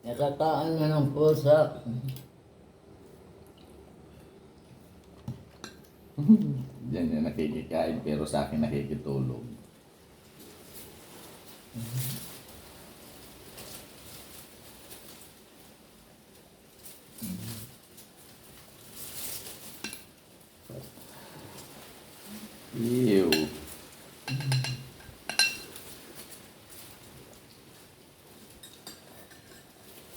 Nakataan na ng pusa. Diyan niya nakikikain pero sa akin nakikitulog. Ew.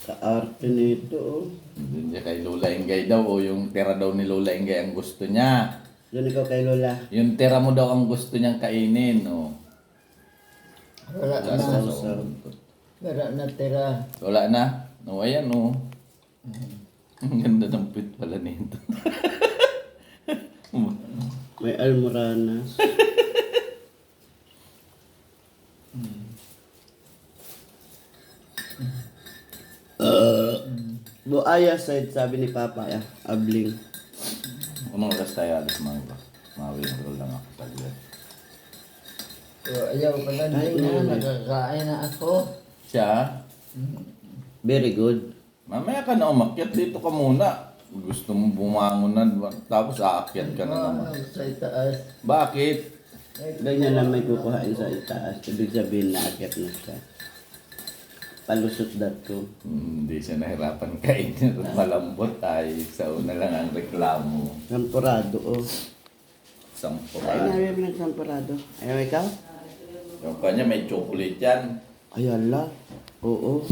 Kaarte nito. Oh. Doon niya kay Lola Ingay daw o yung tira daw ni Lola Ingay ang gusto niya. Doon ikaw kay Lola. Yung tira mo daw ang gusto niyang kainin. Oh. Wala Wala na. sa Wala na tira. Wala na. No, ayan oh. Ang ganda ng pit pala nito. May almoranas. Buaya side sabi ni Papa ya, abling. Anong oras tayo alis mga ba? Mawin lang ako saglit. So, ayaw pala Ay, din na. ano, Nakakain na ako. Siya, Very good. mamaya ka na umakyat dito ka muna. Gusto mo bumangon na, tapos aakyat ka na naman. Sa itaas. Bakit? Ganyan lang may kukuhain sa itaas. Ibig sabihin na akyat na siya. Palusot dato. Hindi siya nahirapan kainin. Malambot ay sa una lang ang reklamo. Sampurado oh. Sampo Ay, ka. namin ng sampurado. Ayaw ikaw? Yung kanya may chocolate yan. Ay, ala. Oo.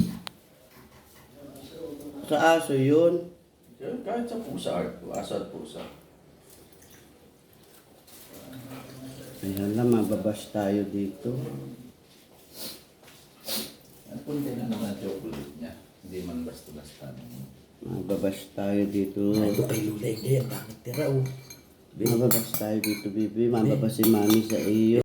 Sa aso yun. Kahit sa pusa, asa at pusa. Ayan lang, mababas tayo dito. At punti na naman ang chocolate niya. Hindi man basta-basta. Mababas tayo dito. Ito kay Lula, hindi. Ang pangit tira, oh. Mababas tayo dito, Bibi. Mababas si Mami sa iyo.